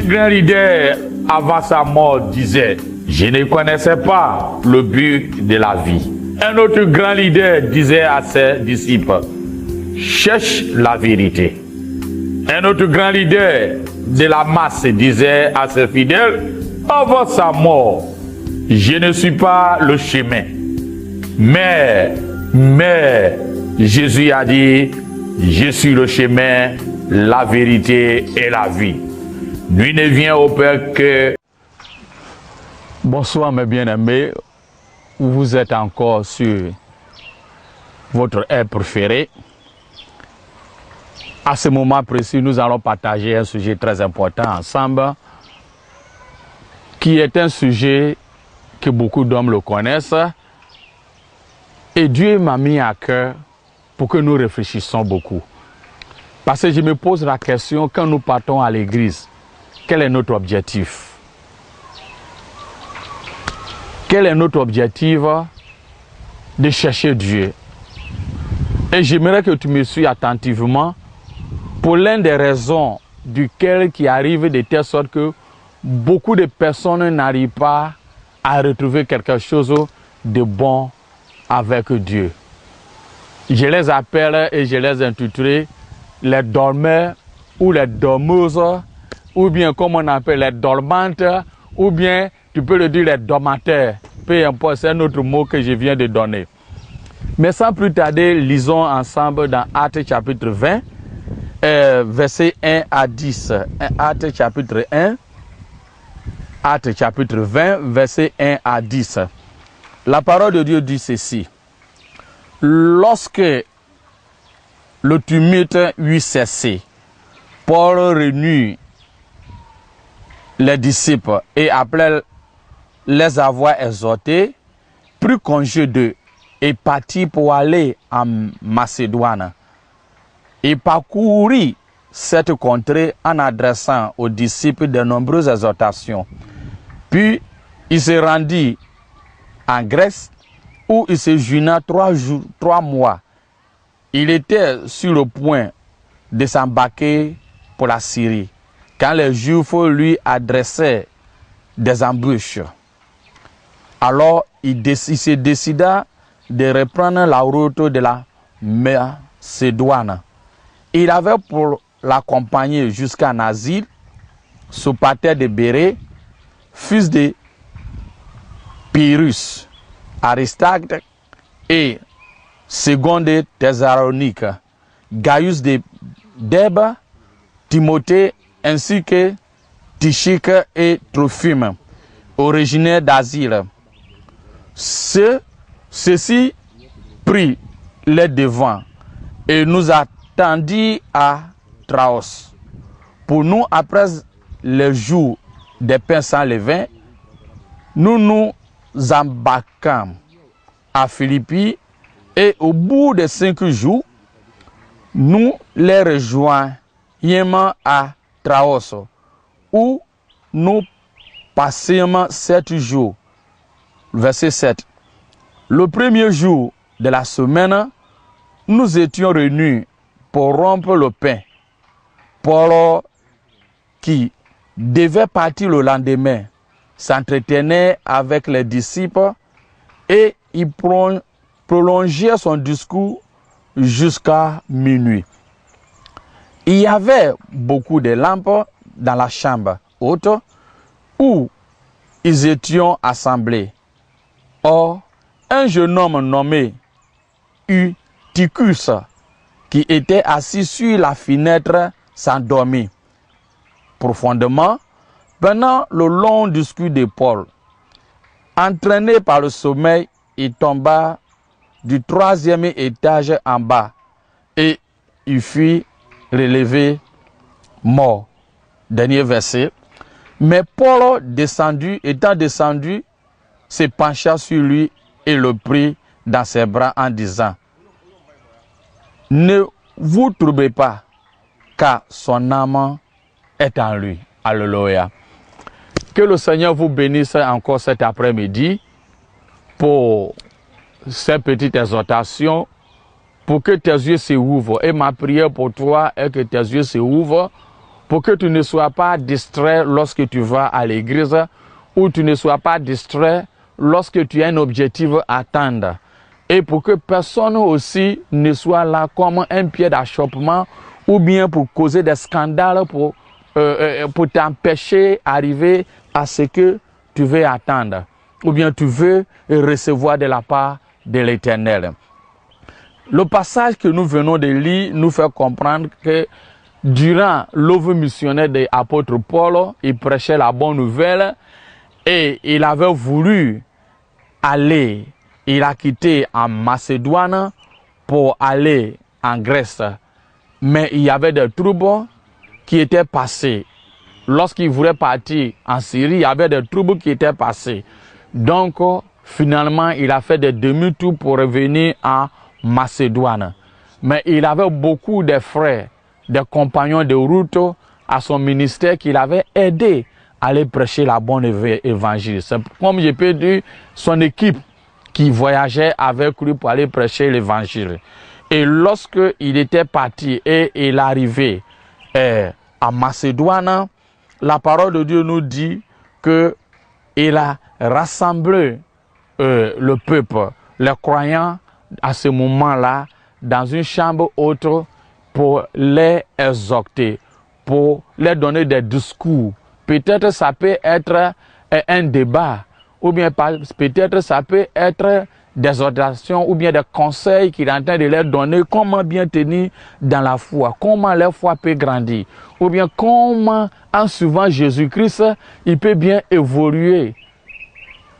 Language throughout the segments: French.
grand leader, avant sa mort, disait, je ne connaissais pas le but de la vie. Un autre grand leader disait à ses disciples, cherche la vérité. Un autre grand leader de la masse disait à ses fidèles, avant sa mort, je ne suis pas le chemin. Mais Jésus a dit, je suis le chemin, la vérité et la vie. Nul ne vient au Père que... Bonsoir mes bien-aimés, vous êtes encore sur votre air préféré. À ce moment précis, nous allons partager un sujet très important ensemble, qui est un sujet que beaucoup d'hommes le connaissent. Et Dieu m'a mis à cœur pour que nous réfléchissions beaucoup. Parce que je me pose la question, quand nous partons à l'église, quel est notre objectif? Quel est notre objectif de chercher Dieu? Et j'aimerais que tu me suives attentivement pour l'une des raisons duquel qui arrive de telle sorte que beaucoup de personnes n'arrivent pas à retrouver quelque chose de bon avec Dieu. Je les appelle et je les intitule les dormeurs ou les dormeuses, ou bien comme on appelle les dormantes, ou bien tu peux le dire les dormateurs. Peu importe, c'est un autre mot que je viens de donner. Mais sans plus tarder, lisons ensemble dans Actes chapitre 20, versets 1 à 10. Actes chapitre 1, Actes chapitre 20, versets 1 à 10. La parole de Dieu dit ceci. Lorsque le tumulte eut cessé, Paul réunit les disciples et après les avoir exhortés, prit congé d'eux et partit pour aller en Macédoine. Il parcourut cette contrée en adressant aux disciples de nombreuses exhortations. Puis il se rendit en Grèce où il séjourna 3 mois. Il était sur le point de s'embarquer pour la Syrie quand les Juifs lui adressaient des embûches. Alors il se décida de reprendre la route de la Macédoine. Il avait pour l'accompagner jusqu'en Asie Sopater de Bérée, fils de Pyrrhus, Aristarque et second de Thessalonique, Gaius de Derbe, Timothée ainsi que Tychique et Trophime, originaires d'Asie. Ceux-ci prit les devants et nous attendit à Traos. Pour nous, après le jour des pains sans levain, nous nous embarquâmes à Philippi et au bout de 5 jours, nous les rejoignîmes à Traos, où nous passâmes 7 jours. Verset 7. Le premier jour de la semaine, nous étions réunis pour rompre le pain. Paul, qui devait partir le lendemain, s'entretenait avec les disciples et il prolongeait son discours jusqu'à minuit. Il y avait beaucoup de lampes dans la chambre haute où ils étaient assemblés. Or, un jeune homme nommé Eutychus, qui était assis sur la fenêtre, s'endormit profondément pendant le long discours de Paul. Entraîné par le sommeil, il tomba du 3e étage en bas et il fut relevé mort. Dernier verset. Mais Paul, étant descendu, se pencha sur lui et le prit dans ses bras en disant, ne vous troublez pas, car son âme est en lui. Alléluia. Que le Seigneur vous bénisse encore cet après-midi pour ces petites exhortations, pour que tes yeux se ouvrent. Et ma prière pour toi est que tes yeux se ouvrent pour que tu ne sois pas distrait lorsque tu vas à l'église ou tu ne sois pas distrait lorsque tu as un objectif à atteindre. Et pour que personne aussi ne soit là comme un pied d'achoppement ou bien pour causer des scandales pour t'empêcher d'arriver à ce que tu veux atteindre ou bien tu veux recevoir de la part de l'Éternel. Le passage que nous venons de lire nous fait comprendre que durant l'œuvre missionnaire de l'apôtre Paul, il prêchait la bonne nouvelle et il avait voulu aller, il a quitté en Macédoine pour aller en Grèce. Mais il y avait des troubles qui étaient passés. Lorsqu'il voulait partir en Syrie, il y avait des troubles qui étaient passés. Donc, finalement, il a fait des demi-tours pour revenir en Macédoine. Mais il avait beaucoup de frères, des compagnons de route à son ministère qui l'avaient aidé à aller prêcher la bonne évangile. C'est comme je peux dire, son équipe qui voyageait avec lui pour aller prêcher l'évangile. Et lorsque il était parti et il arrivait à Macédoine, la parole de Dieu nous dit que il a rassemblé le peuple, les croyants à ce moment-là, dans une chambre haute pour les exhorter, pour leur donner des discours. Peut-être ça peut être un débat, ou bien peut-être ça peut être des ordinations ou bien des conseils qu'il est en train de leur donner, comment bien tenir dans la foi, comment leur foi peut grandir, ou bien comment, en suivant Jésus-Christ, il peut bien évoluer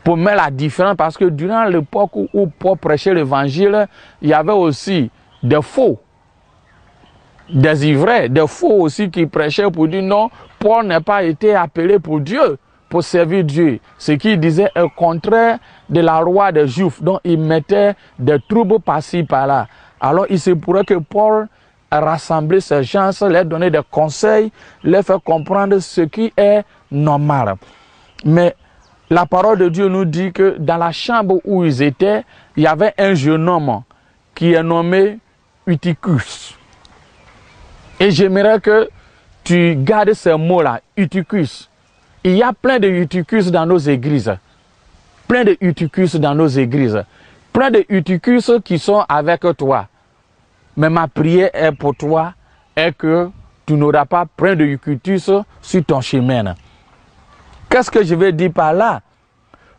pour mettre la différence, parce que durant l'époque où Paul prêchait l'évangile, il y avait aussi des faux, des ivrais, des faux aussi qui prêchaient pour dire non, Paul n'a pas été appelé pour Dieu, pour servir Dieu. Ce qu'il disait est contraire de la loi des Juifs, donc il mettait des troubles par-ci, par-là. Alors il se pourrait que Paul a rassemblé ces gens, leur donner des conseils, leur faire comprendre ce qui est normal. Mais la parole de Dieu nous dit que dans la chambre où ils étaient, il y avait un jeune homme qui est nommé Eutychus. Et j'aimerais que tu gardes ces mots-là, Eutychus. Il y a plein de Eutychus dans nos églises. Plein de Eutychus dans nos églises. Plein de Eutychus qui sont avec toi. Mais ma prière est pour toi, est que tu n'auras pas plein de Eutychus sur ton chemin. Qu'est-ce que je veux dire par là?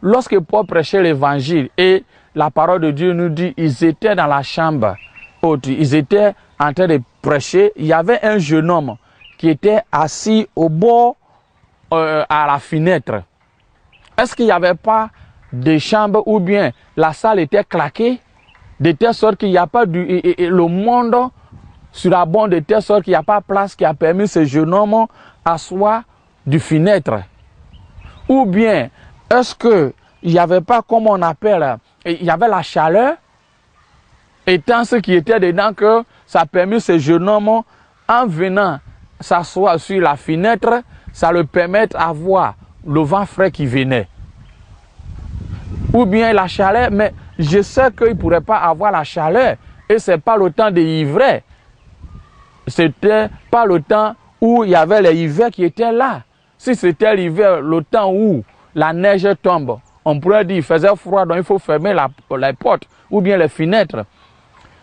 Lorsque Paul prêchait l'évangile et la parole de Dieu nous dit ils étaient dans la chambre haute, ils étaient en train de prêcher, il y avait un jeune homme qui était assis au bord à la fenêtre. Est-ce qu'il n'y avait pas de chambre ou bien la salle était claquée de telle sorte qu'il n'y a pas le monde sur la bande de telle sorte qu'il n'y a pas de place qui a permis ce jeune homme d'asseoir du fenêtre? Ou bien, est-ce qu'il n'y avait pas, comme on appelle, il y avait la chaleur, étant ce qui était dedans, que ça a permis ce jeune homme, en venant s'asseoir sur la fenêtre, ça le permet d'avoir le vent frais qui venait. Ou bien la chaleur, mais je sais qu'il ne pourrait pas avoir la chaleur, et ce n'est pas le temps de l'hiver. C'était pas le temps où il y avait les hivers qui étaient là. Si c'était l'hiver, le temps où la neige tombe, on pourrait dire qu'il faisait froid, donc il faut fermer les portes ou bien les fenêtres.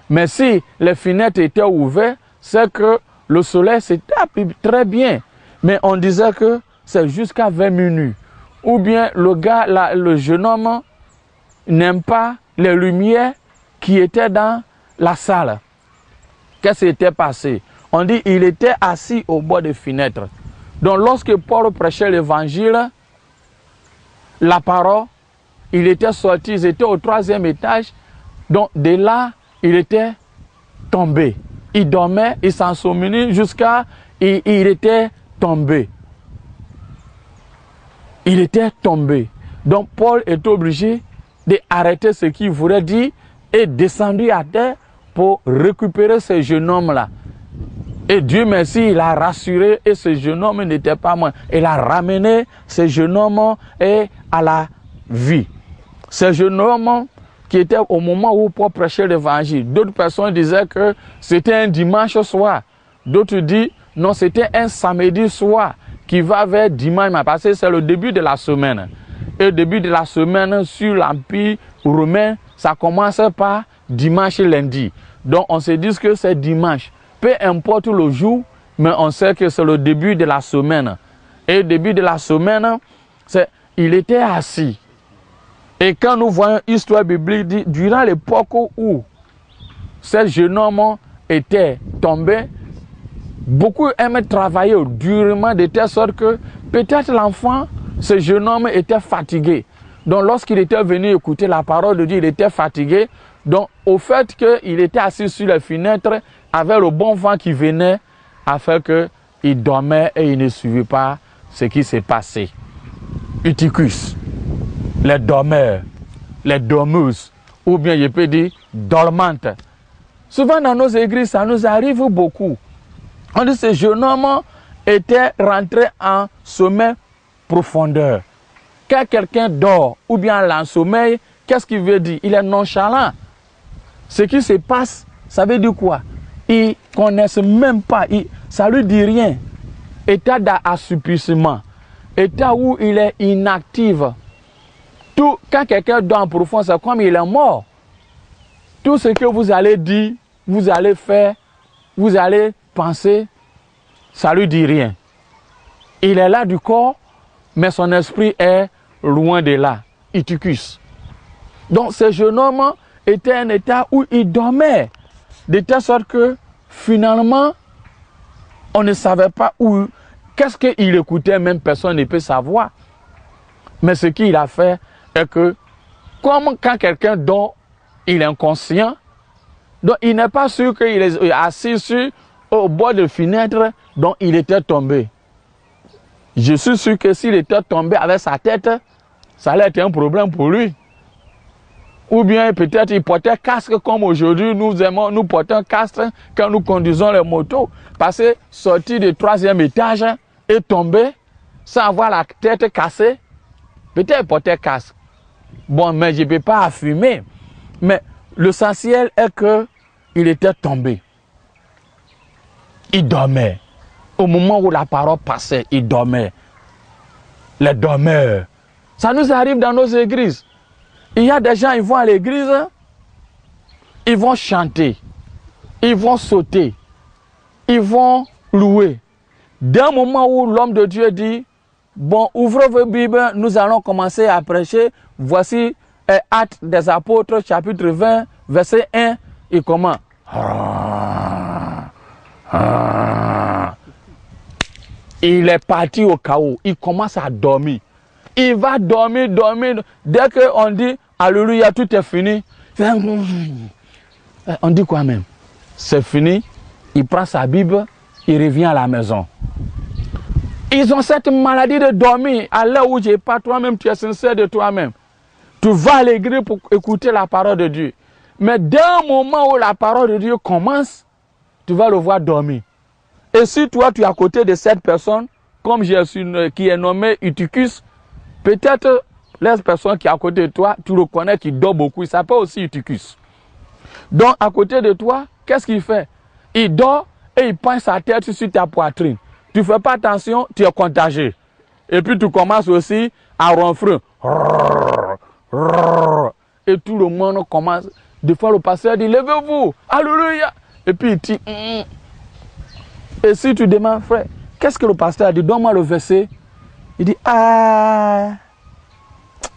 Mais si les fenêtres étaient ouvertes, c'est que le soleil se tape très bien. Mais on disait que c'est jusqu'à 20 minutes. Ou bien le jeune homme n'aime pas les lumières qui étaient dans la salle. Qu'est-ce qui s'était passé? On dit qu'il était assis au bord des fenêtres. Donc lorsque Paul prêchait l'évangile, la parole, il était sorti, ils étaient au 3e étage. Donc de là, il était tombé. Il dormait, il s'ensommeillait jusqu'à il était tombé. Il était tombé. Donc Paul est obligé d'arrêter ce qu'il voulait dire et descendu à terre pour récupérer ce jeune homme-là. Et Dieu merci, il a rassuré et ce jeune homme n'était pas mort. Il a ramené ce jeune homme à la vie. Ce jeune homme qui était au moment où Paul prêchait l'évangile. D'autres personnes disaient que c'était un dimanche soir. D'autres disent Non, c'était un samedi soir qui va vers dimanche, parce que c'est le début de la semaine. Et le début de la semaine sur l'Empire romain, ça commence par dimanche et lundi. Donc on se dit que c'est dimanche. Peu importe le jour, mais on sait que c'est le début de la semaine. Et le début de la semaine, il était assis. Et quand nous voyons l'histoire biblique, dit, durant l'époque où ce jeune homme était tombé, beaucoup aimaient travailler durement de telle sorte que peut-être l'enfant, ce jeune homme était fatigué. Donc lorsqu'il était venu écouter la parole de Dieu, il était fatigué. Donc au fait qu'il était assis sur les fenêtres avec le bon vent qui venait, afin qu'il dormait et il ne suivait pas ce qui s'est passé. Eutychus, les dormeurs, les dormeuses, ou bien je peux dire dormantes. Souvent dans nos églises, ça nous arrive beaucoup. On dit que ce jeune homme était rentré en sommeil profondeur. Quand quelqu'un dort ou bien en sommeil, qu'est-ce qu'il veut dire? Il est nonchalant. Ce qui se passe, ça veut dire quoi? Ils ne connaissent même pas, ça ne lui dit rien. État d'assouplissement, état où il est inactif. Tout, quand quelqu'un dort en profond, c'est comme il est mort. Tout ce que vous allez dire, vous allez faire, vous allez penser, ça ne lui dit rien. Il est là du corps, mais son esprit est loin de là. Eutychus. Donc ce jeune homme était un état où il dormait, de telle sorte que finalement, on ne savait pas où, qu'est-ce qu'il écoutait, même personne ne peut savoir. Mais ce qu'il a fait est que, comme quand quelqu'un dort, il est inconscient, donc il n'est pas sûr qu'il est assis au bord de la fenêtre, donc il était tombé. Je suis sûr que s'il était tombé avec sa tête, ça allait être un problème pour lui. Ou bien peut-être il portait casque comme aujourd'hui, nous portons casque quand nous conduisons les motos. Parce que sortir du 3e étage et tomber sans avoir la tête cassée, peut-être il portait casque. Bon, mais je ne peux pas affirmer. Mais l'essentiel est qu'il était tombé. Il dormait. Au moment où la parole passait, il dormait. Les dormeurs. Ça nous arrive dans nos églises. Il y a des gens, ils vont à l'église, ils vont chanter, ils vont sauter, ils vont louer. D'un moment où l'homme de Dieu dit, bon, ouvrez vos Bibles, nous allons commencer à prêcher. Voici Actes des Apôtres, chapitre 20, verset 1, il commence. Il est parti au chaos, il commence à dormir. Il va dormir. Dès qu'on dit Alléluia, tout est fini. On dit quoi même? C'est fini. Il prend sa Bible, il revient à la maison. Ils ont cette maladie de dormir. À l'heure où je n'ai pas, toi-même, tu es sincère de toi-même. Tu vas à l'église pour écouter la parole de Dieu. Mais d'un moment où la parole de Dieu commence, tu vas le voir dormir. Et si toi, tu es à côté de cette personne, comme j'ai su, qui est nommé Eutychus, peut-être les personnes qui sont à côté de toi, tu le connais, qui dort beaucoup, il s'appelle aussi Eutychus. Donc, à côté de toi, qu'est-ce qu'il fait? Il dort et il penche sa tête sur ta poitrine. Tu ne fais pas attention, tu es contagieux. Et puis, tu commences aussi à ronfler. Et tout le monde commence. Des fois, le pasteur dit, levez-vous, alléluia. Et puis, il dit, Et si tu demandes, frère, qu'est-ce que le pasteur a dit? Donne-moi le verset. Il dit,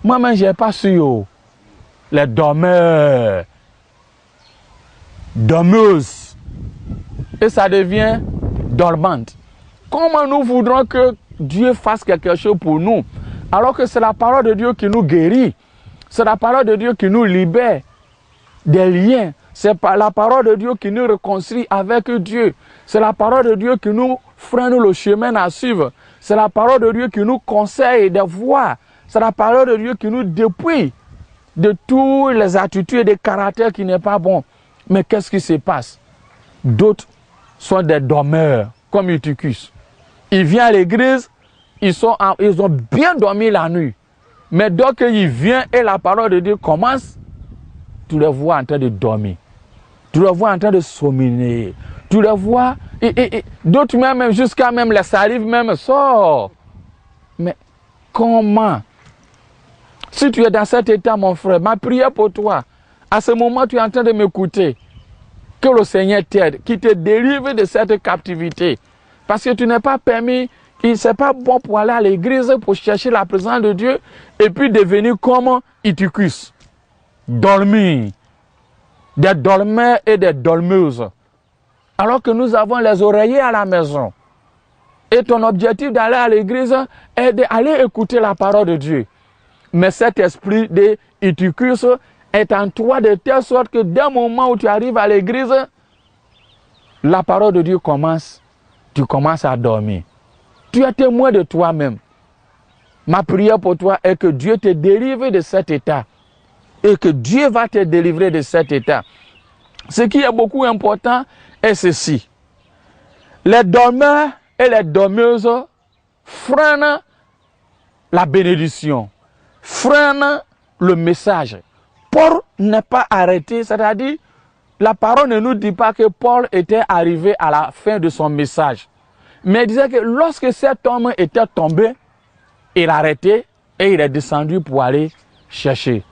moi-même, je n'ai pas su. Les dormeurs, dormeuses. Et ça devient dormante. Comment nous voudrons que Dieu fasse quelque chose pour nous, alors que c'est la parole de Dieu qui nous guérit. C'est la parole de Dieu qui nous libère des liens. C'est la parole de Dieu qui nous réconcilie avec Dieu. C'est la parole de Dieu qui nous freine le chemin à suivre. C'est la parole de Dieu qui nous conseille des voies. C'est la parole de Dieu qui nous dépouille de toutes les attitudes et des caractères qui n'est pas bon. Mais qu'est-ce qui se passe? D'autres sont des dormeurs, comme Eutychus. Ils viennent à l'église, ils ont bien dormi la nuit. Mais dès qu'ils viennent et la parole de Dieu commence, tu les vois en train de dormir. Tu les vois en train de sommeiller. Tu les vois, d'autres même, jusqu'à même les salives même sortent. Mais comment? Si tu es dans cet état, mon frère, ma prière pour toi, à ce moment, tu es en train de m'écouter. Que le Seigneur t'aide, qu'il te délivre de cette captivité. Parce que tu n'es pas permis, c'est pas bon pour aller à l'église, pour chercher la présence de Dieu, et puis devenir comme Eutychus. Dormir. Des dormeurs et des dormeuses. Alors que nous avons les oreillers à la maison. Et ton objectif d'aller à l'église est d'aller écouter la parole de Dieu. Mais cet esprit de Eutychus est en toi de telle sorte que dès le moment où tu arrives à l'église, la parole de Dieu commence. Tu commences à dormir. Tu es témoin de toi-même. Ma prière pour toi est que Dieu te délivre de cet état. Et que Dieu va te délivrer de cet état. Ce qui est beaucoup important est ceci. Les dormeurs et les dormeuses freinent la bénédiction, freinent le message. Paul n'est pas arrêté, c'est-à-dire, la parole ne nous dit pas que Paul était arrivé à la fin de son message. Mais il disait que lorsque cet homme était tombé, il a arrêté et il est descendu pour aller chercher.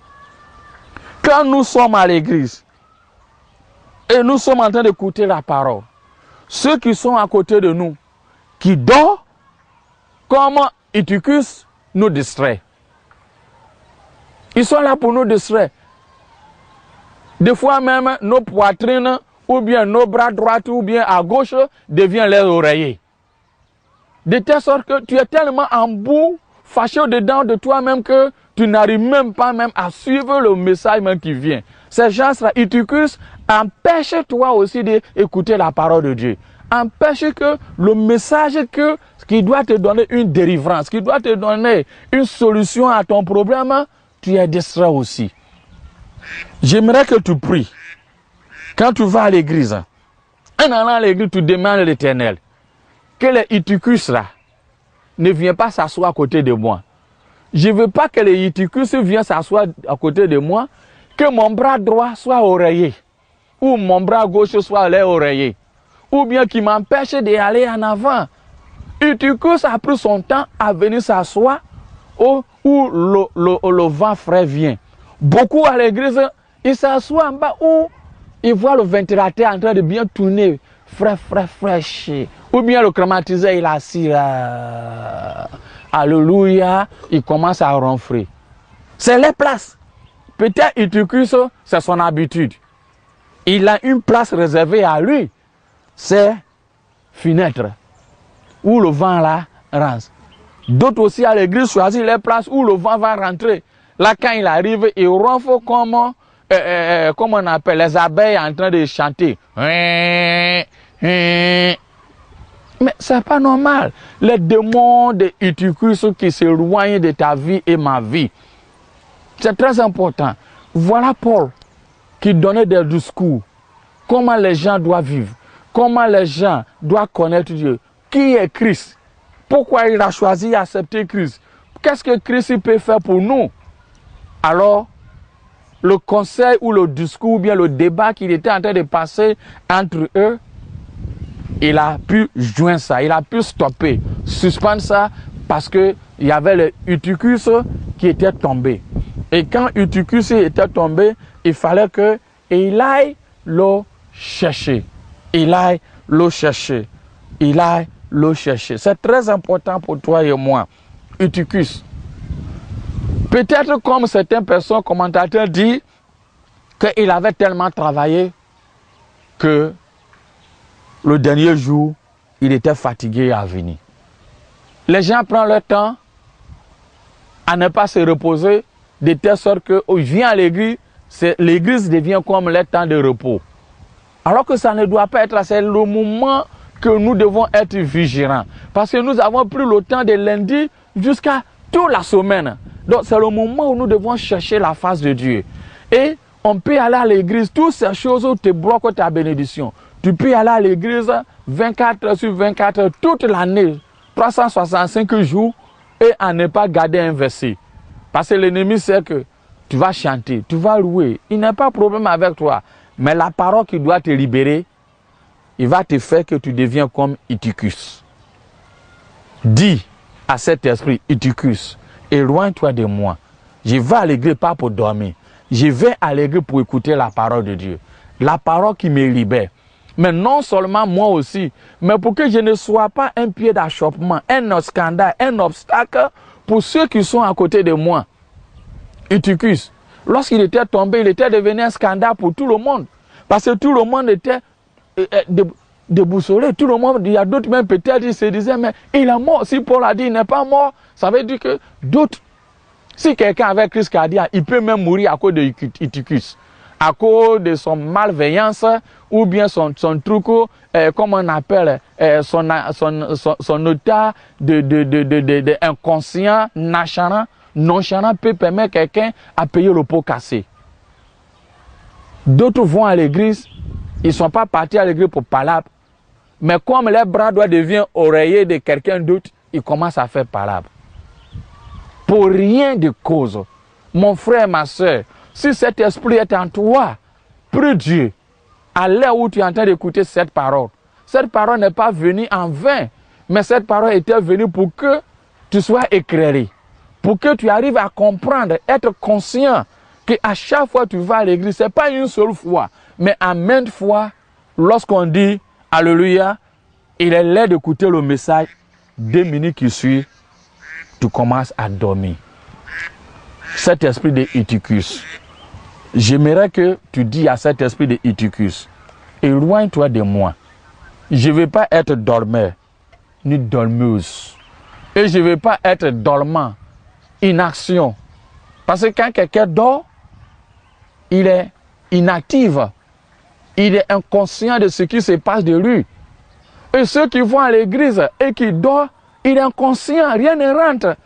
Quand nous sommes à l'église et nous sommes en train d'écouter la parole, ceux qui sont à côté de nous, qui dorment, comme Eutychus, nous distraient. Ils sont là pour nous distraire. Des fois même, nos poitrines, ou bien nos bras droits, ou bien à gauche, deviennent les oreillers. De telle sorte que tu es tellement en bout, fâché dedans de toi-même que tu n'arrives même pas même à suivre le message même qui vient. Ces gens-là, Eutychus, empêche-toi aussi d'écouter la parole de Dieu. Empêche que le message qui doit te donner une délivrance, qui doit te donner une solution à ton problème, tu es distrait aussi. J'aimerais que tu pries. Quand tu vas à l'église, en allant à l'église, tu demandes à l'Éternel que les Eutychus là ne viennent pas s'asseoir à côté de moi. Je ne veux pas que les Eutychus viennent s'asseoir à côté de moi, que mon bras droit soit oreiller, ou mon bras gauche soit oreiller, ou bien qui m'empêche d'aller en avant. Eutychus a pris son temps à venir s'asseoir où le vent frais vient. Beaucoup à l'église, ils s'assoient en bas où ils voient le ventilateur en train de bien tourner, fraîche. Ou bien le climatiseur, il est assis là. Alléluia, il commence à ronfler. C'est les places. Peut-être Eutychus, c'est son habitude. Il a une place réservée à lui. C'est fenêtre, où le vent là rentre. D'autres aussi à l'église choisissent les places où le vent va rentrer. Là, quand il arrive, il ronfle comme on appelle les abeilles en train de chanter. Mais c'est pas normal. Les démons de Eutychus qui s'éloignent de ta vie et ma vie. C'est très important. Voilà Paul qui donnait des discours. Comment les gens doivent vivre. Comment les gens doivent connaître Dieu. Qui est Christ? Pourquoi il a choisi d'accepter Christ? Qu'est-ce que Christ peut faire pour nous? Alors, le conseil ou le discours ou bien le débat qu'il était en train de passer entre eux, il a pu joindre ça, il a pu stopper, suspendre ça parce qu'il y avait le Eutychus qui était tombé. Et quand Eutychus était tombé, il fallait qu'il aille le chercher. Il aille le chercher. Il aille le chercher. C'est très important pour toi et moi. Eutychus. Peut-être comme certaines personnes, commentateurs disent qu'il avait tellement travaillé que le dernier jour, il était fatigué à venir. Les gens prennent leur temps à ne pas se reposer de telle sorte qu'ils viennent à l'église, l'église devient comme le temps de repos. Alors que ça ne doit pas être là, c'est le moment que nous devons être vigilants. Parce que nous avons pris le temps de lundi jusqu'à toute la semaine. Donc c'est le moment où nous devons chercher la face de Dieu. Et on peut aller à l'église, toutes ces choses te bloquent ta bénédiction. Tu peux aller à l'église 24 heures sur 24 heures toute l'année, 365 jours, et à ne pas garder un verset. Parce que l'ennemi sait que tu vas chanter, tu vas louer. Il n'y a pas de problème avec toi. Mais la parole qui doit te libérer, il va te faire que tu deviens comme Eutychus. Dis à cet esprit, Eutychus, éloigne-toi de moi. Je vais à l'église pas pour dormir. Je vais à l'église pour écouter la parole de Dieu. La parole qui me libère. Mais non seulement moi aussi, mais pour que je ne sois pas un pied d'achoppement, un scandale, un obstacle pour ceux qui sont à côté de moi. Eutychus, lorsqu'il était tombé, il était devenu un scandale pour tout le monde. Parce que tout le monde était déboussolé. Tout le monde, il y a d'autres même peut-être, ils se disaient, mais il est mort. Si Paul a dit il n'est pas mort, ça veut dire que d'autres, si quelqu'un avait crise cardiaque, il peut même mourir à cause de Eutychus. À cause de son malveillance ou bien son truc, comme on appelle, son état de inconscient, nonchalant peut permettre quelqu'un à payer le pot cassé. D'autres vont à l'église, ils ne sont pas partis à l'église pour palabre, mais comme les bras doivent devenir oreillers de quelqu'un d'autre, ils commencent à faire palabre. Pour rien de cause. Mon frère, ma soeur, si cet esprit est en toi, prie Dieu, à l'heure où tu es en train d'écouter cette parole n'est pas venue en vain, mais cette parole était venue pour que tu sois éclairé, pour que tu arrives à comprendre, être conscient qu'à chaque fois que tu vas à l'église, ce n'est pas une seule fois, mais à maintes fois, lorsqu'on dit Alléluia, il est l'heure d'écouter le message, 2 minutes qui suivent, tu commences à dormir. Cet esprit de Eutychus, j'aimerais que tu dis à cet esprit de Eutychus, éloigne-toi de moi. Je ne veux pas être dormeur, ni dormeuse. Et je ne veux pas être dormant, inaction. Parce que quand quelqu'un dort, il est inactif. Il est inconscient de ce qui se passe de lui. Et ceux qui vont à l'église et qui dorment, il est inconscient, rien ne rentre.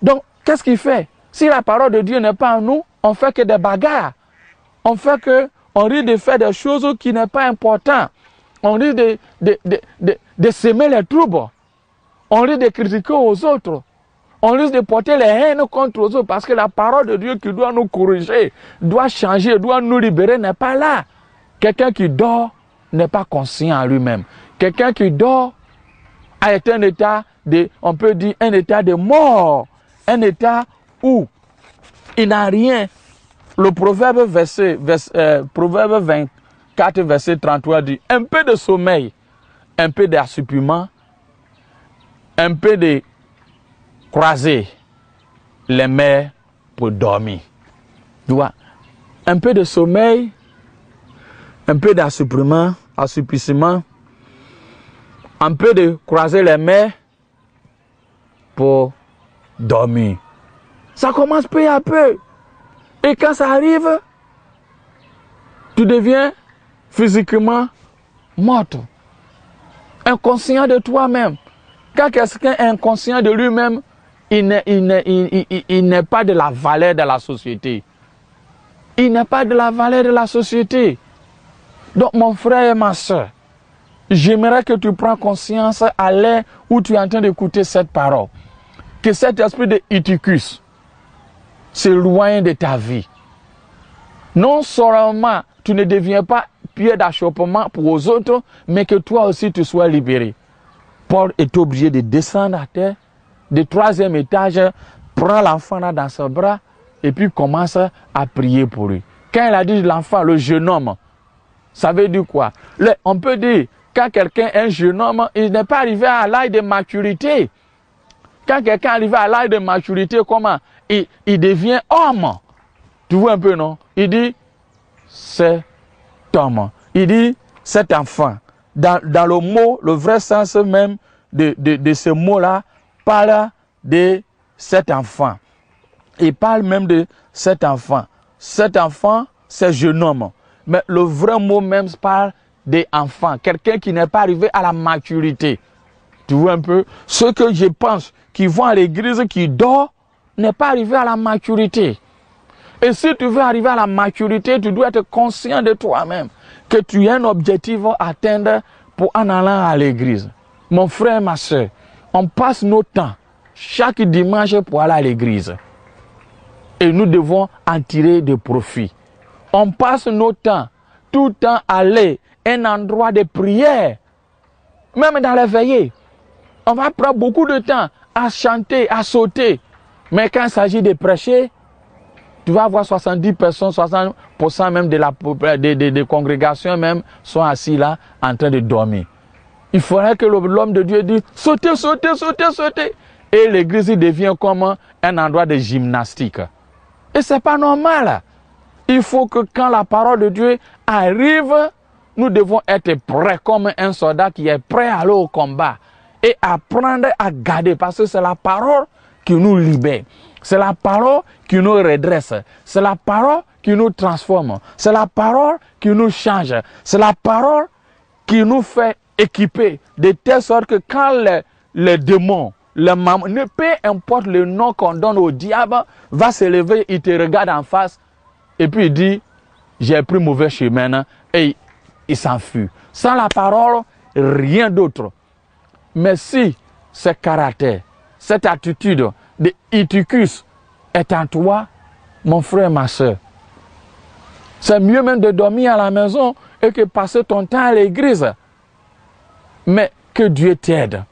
Donc, qu'est-ce qu'il fait? Si la parole de Dieu n'est pas en nous, on fait que des bagarres. On risque de faire des choses qui ne sont pas importantes. On risque de semer les troubles. On risque de critiquer aux autres. On risque de porter les haines contre les autres parce que la parole de Dieu qui doit nous corriger, doit changer, doit nous libérer n'est pas là. Quelqu'un qui dort n'est pas conscient en lui-même. Quelqu'un qui dort a un état on peut dire un état de mort. Un état où il n'a rien. Le proverbe, proverbe 24, verset 33 dit, un peu de sommeil, un peu d'assoupissement, un peu de croiser les mains pour dormir. Tu vois, un peu de sommeil, un peu d'assoupissement, un peu de croiser les mains pour dormir. Ça commence peu à peu. Et quand ça arrive, tu deviens physiquement mort. Inconscient de toi-même. Quand quelqu'un est inconscient de lui-même, il n'est pas de la valeur de la société. Il n'est pas de la valeur de la société. Donc mon frère et ma soeur, j'aimerais que tu prends conscience à l'heure où tu es en train d'écouter cette parole. Que cet esprit de Eutychus s'éloigne de ta vie. Non seulement tu ne deviens pas pied d'achoppement pour les autres, mais que toi aussi tu sois libéré. Paul est obligé de descendre à terre, du 3e étage, prend l'enfant dans ses bras et puis commence à prier pour lui. Quand il a dit l'enfant, le jeune homme, ça veut dire quoi? On peut dire, quand quelqu'un est un jeune homme, il n'est pas arrivé à l'âge de maturité. Quand quelqu'un arrive à l'âge de maturité, comment? Il devient homme. Tu vois un peu, non? Il dit, cet homme. Il dit, cet enfant. Dans le mot, le vrai sens même de ce mot-là, parle de cet enfant. Il parle même de cet enfant. Cet enfant, c'est jeune homme. Mais le vrai mot même parle d'enfant. Quelqu'un qui n'est pas arrivé à la maturité. Tu vois un peu? Ce que je pense qui vont à l'église, qui dort, n'est pas arrivé à la maturité. Et si tu veux arriver à la maturité, tu dois être conscient de toi-même que tu as un objectif à atteindre en allant à l'église. Mon frère, ma soeur, on passe nos temps chaque dimanche pour aller à l'église. Et nous devons en tirer des profits. On passe nos temps, tout le temps aller un endroit de prière. Même dans les veillées, on va prendre beaucoup de temps à chanter, à sauter. Mais quand il s'agit de prêcher, tu vas voir 70 personnes, 60% même des congrégations même sont assis là en train de dormir. Il faudrait que l'homme de Dieu dise sautez, sautez, sautez, sautez. Et l'église devient comme un endroit de gymnastique. Et ce n'est pas normal. Il faut que quand la parole de Dieu arrive, nous devons être prêts comme un soldat qui est prêt à aller au combat. Et apprendre à garder parce que c'est la parole qui nous libère. C'est la parole qui nous redresse. C'est la parole qui nous transforme. C'est la parole qui nous change. C'est la parole qui nous fait équiper de telle sorte que quand les démons, peu importe le nom qu'on donne au diable, va se lever, il te regarde en face et puis il dit j'ai pris mauvais chemin et il s'enfuit. Sans la parole, rien d'autre. Mais si ce caractère, cette attitude de Eutychus est en toi, mon frère, ma soeur, c'est mieux même de dormir à la maison et que passer ton temps à l'église. Mais que Dieu t'aide.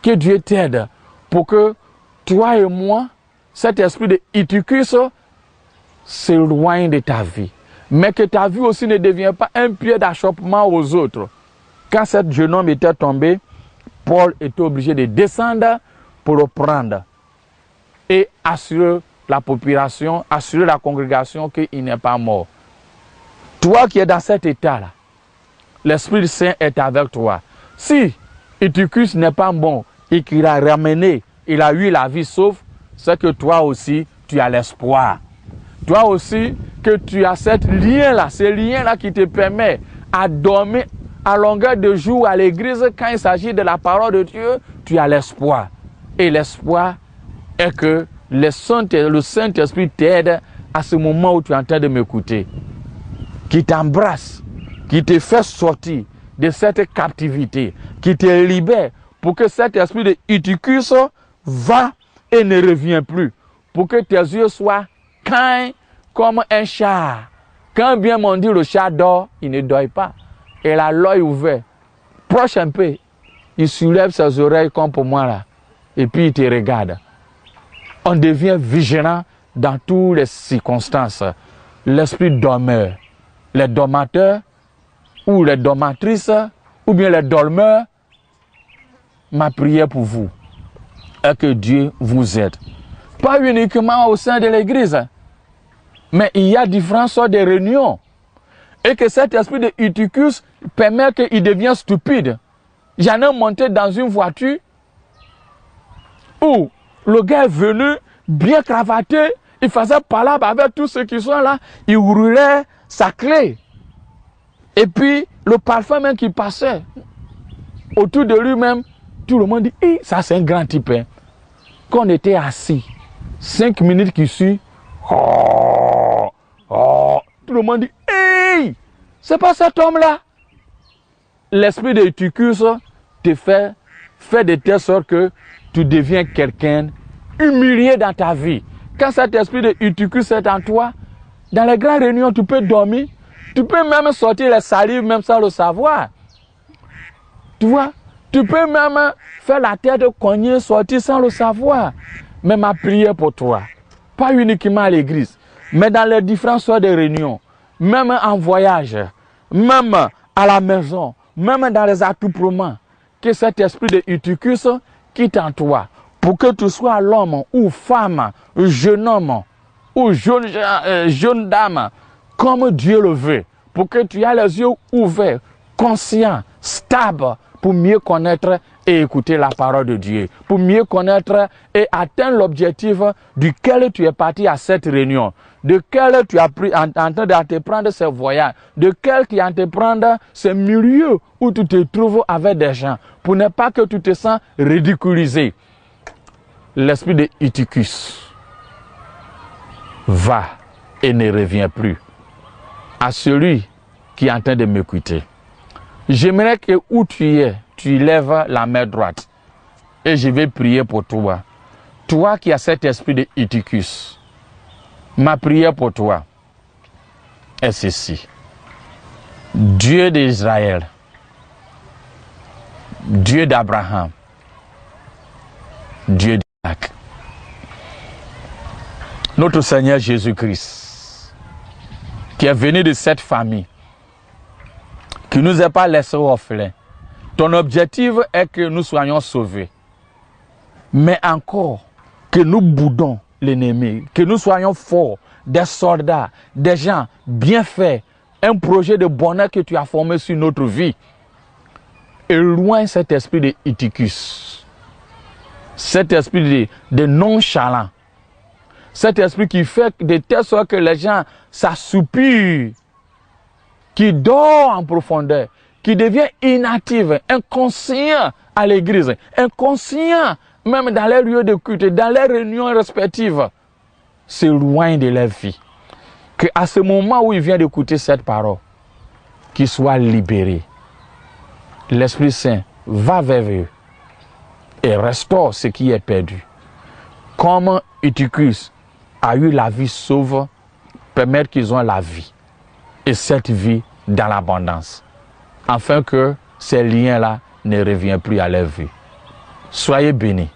Que Dieu t'aide pour que toi et moi, cet esprit de Eutychus s'éloigne de ta vie. Mais que ta vie aussi ne devienne pas un pied d'achoppement aux autres. Quand ce jeune homme était tombé, Paul était obligé de descendre pour le prendre et assurer la population, assurer la congrégation qu'il n'est pas mort. Toi qui es dans cet état-là, l'Esprit Saint est avec toi. Si Eutychus n'est pas bon et qu'il a ramené, il a eu la vie sauve, c'est que toi aussi, tu as l'espoir. Toi aussi, que tu as ce lien-là qui te permet à dormir à longueur de jour à l'église quand il s'agit de la parole de Dieu, tu as l'espoir. Et l'espoir est que le Saint-Esprit t'aide à ce moment où tu es en train de m'écouter. Qui t'embrasse, qui te fait sortir de cette captivité, qui te libère pour que cet esprit de Eutychus va et ne revient plus. Pour que tes yeux soient caïns comme un chat. Quand bien on dit le chat dort, il ne dort pas. Il a l'œil ouvert. Proche un peu, il soulève ses oreilles comme pour moi là. Et puis il te regarde. On devient vigilant dans toutes les circonstances. L'esprit dormeur, les dormateurs, ou les dormatrices, ou bien les dormeurs, ma prière pour vous est que Dieu vous aide. Pas uniquement au sein de l'église, mais il y a différentes sortes de réunions. Et que cet esprit de Eutychus permet qu'il devienne stupide. J'en ai monté dans une voiture où le gars est venu bien cravaté, il faisait parler avec tous ceux qui sont là, il roulait sa clé. Et puis, le parfum même qui passait autour de lui-même, tout le monde dit, hey, ça c'est un grand type. Hein. Quand on était assis, 5 minutes qui suivent, tout le monde dit, hey, c'est pas cet homme-là. L'esprit de Eutychus te fait de telle sorte que tu deviens quelqu'un humilié dans ta vie. Quand cet esprit de Eutychus est en toi, dans les grandes réunions, tu peux dormir. Tu peux même sortir les salives même sans le savoir. Tu vois, tu peux même faire la tête cognée, sortir sans le savoir. Mais ma prière pour toi, pas uniquement à l'église, mais dans les différentes sortes de réunions, même en voyage, même à la maison, même dans les attroupements, que cet esprit de Eutychus quitte en toi, pour que tu sois l'homme ou femme, jeune homme ou jeune dame, comme Dieu le veut, pour que tu aies les yeux ouverts, conscients, stables, pour mieux connaître et écouter la parole de Dieu, pour mieux connaître et atteindre l'objectif duquel tu es parti à cette réunion, duquel tu as pris en train d'entreprendre ce voyage, duquel tu as entreprendre ce milieu où tu te trouves avec des gens, pour ne pas que tu te sens ridiculisé. L'esprit de Eutychus va et ne revient plus. À celui qui est en train de m'écouter, j'aimerais que où tu es, tu lèves la main droite et je vais prier pour toi. Toi qui as cet esprit de Eutychus, ma prière pour toi est ceci. Dieu d'Israël, Dieu d'Abraham, Dieu d'Isaac, notre Seigneur Jésus-Christ, qui est venu de cette famille, qui ne nous est pas laissé orphelins. Ton objectif est que nous soyons sauvés. Mais encore, que nous boudons l'ennemi, que nous soyons forts, des soldats, des gens bien faits, un projet de bonheur que tu as formé sur notre vie. Éloigne cet esprit de Eutychus, cet esprit de nonchalant, cet esprit qui fait de telle sorte que les gens s'assoupirent, qui dort en profondeur, qui devient inactif, inconscient à l'église, inconscient même dans les lieux de culte, dans les réunions respectives, s'éloigne de leur vie. Qu'à ce moment où il vient d'écouter cette parole, qu'il soit libéré. L'Esprit Saint va vers eux et restaure ce qui est perdu. Comme Eutychus a eu la vie sauve, permettre qu'ils ont la vie. Et cette vie dans l'abondance. Afin que ces liens-là ne reviennent plus à leur vie. Soyez bénis.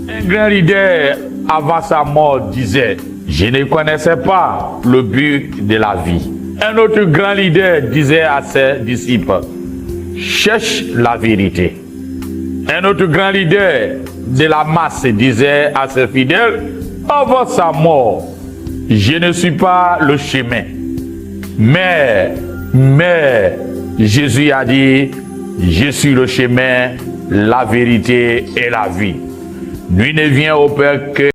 Un grand leader, avant sa mort, disait: je ne connaissais pas le but de la vie. Un autre grand leader disait à ses disciples: cherche la vérité. Un autre grand leader de la masse disait à ses fidèles: avant sa mort, je ne suis pas le chemin. Mais Jésus a dit: je suis le chemin, la vérité et la vie. Nul ne vient au Père que